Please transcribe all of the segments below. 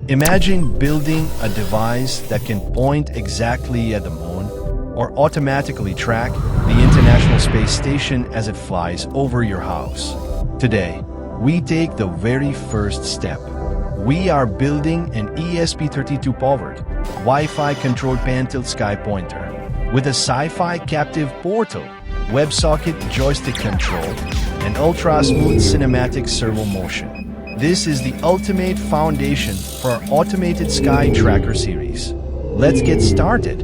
Imagine building a device that can point exactly at the moon or automatically track the International Space Station as it flies over your house. Today, we take the very first step. We are building an ESP32-powered, Wi-Fi-controlled pan-tilt SkyPointer with a Sci-Fi captive portal, WebSocket joystick control, and ultra-smooth cinematic servo motion. This is the ultimate foundation for our automated Sky Tracker series. Let's get started.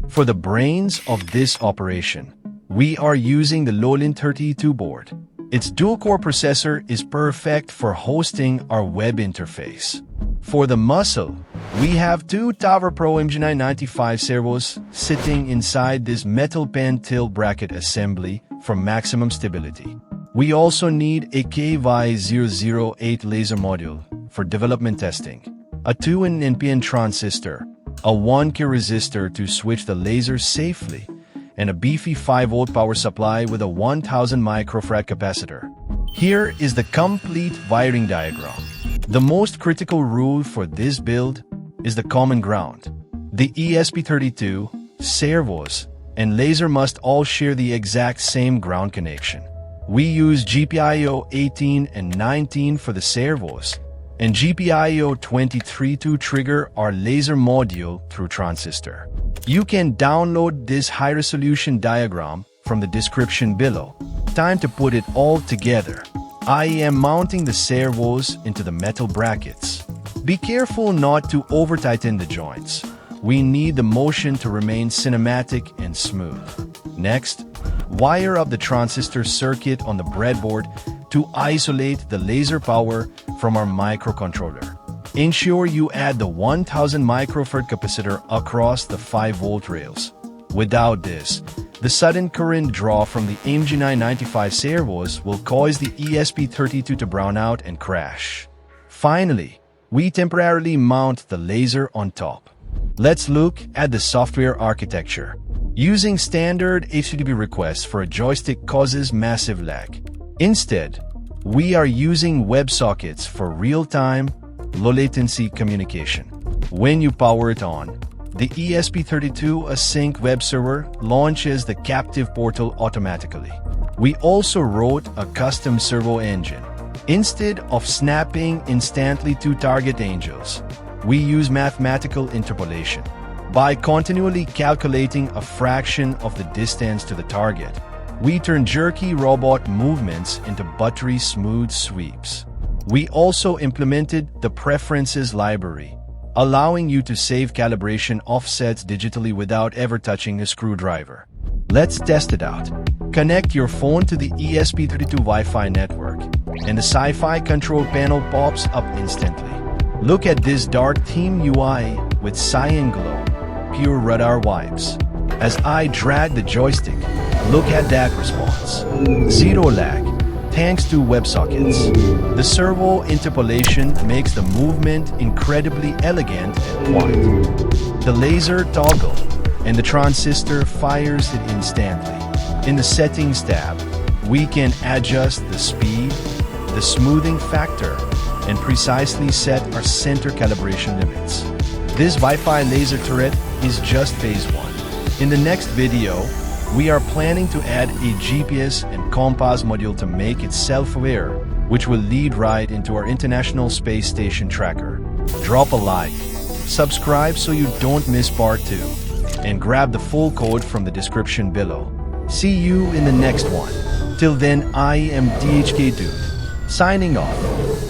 For the brains of this operation, we are using the Lowland 32 board. Its dual-core processor is perfect for hosting our web interface. For the muscle, we have two Tower Pro MG995 servos sitting inside this metal pan tilt bracket assembly for maximum stability. We also need a KY008 laser module for development testing, a 2N NPN transistor, a 1K resistor to switch the laser safely, and a beefy 5-volt power supply with a 1000 microfarad capacitor. Here is the complete wiring diagram. The most critical rule for this build is the common ground. The ESP32, servos, and laser must all share the exact same ground connection. We use GPIO 18 and 19 for the servos, and GPIO 23 to trigger our laser module through transistor. You can download this high-resolution diagram from the description below. Time to put it all together. I am mounting the servos into the metal brackets. Be careful not to over-tighten the joints. We need the motion to remain cinematic and smooth. Next, wire up the transistor circuit on the breadboard to isolate the laser power from our microcontroller. Ensure you add the 1000 microfarad capacitor across the 5-volt rails. Without this, the sudden current draw from the MG995 servos will cause the ESP32 to brown out and crash. Finally, we temporarily mount the laser on top. Let's look at the software architecture. Using standard HTTP requests for a joystick causes massive lag. Instead, we are using WebSockets for real-time, low-latency communication. When you power it on, the ESP32 Async web server launches the captive portal automatically. We also wrote a custom servo engine. Instead of snapping instantly to target angels, we use mathematical interpolation. By continually calculating a fraction of the distance to the target, we turn jerky robot movements into buttery smooth sweeps. We also implemented the Preferences library, allowing you to save calibration offsets digitally without ever touching a screwdriver. Let's test it out. Connect your phone to the ESP32 Wi-Fi network, and the Sci-Fi-Controlled panel pops up instantly. Look at this dark theme UI with cyan glow, pure radar vibes. As I drag the joystick, look at that response. Zero lag, thanks to WebSockets. The servo interpolation makes the movement incredibly elegant and quiet. The laser toggle and the transistor fires it instantly. In the Settings tab, we can adjust the speed, the smoothing factor, and precisely set our center calibration limits. This Wi-Fi laser turret is just phase 1. In the next video, we are planning to add a GPS and compass module to make it self-aware, which will lead right into our International Space Station tracker. Drop a like, subscribe so you don't miss part 2, and grab the full code from the description below. See you in the next one. Till then, I am DHK Dude, signing off.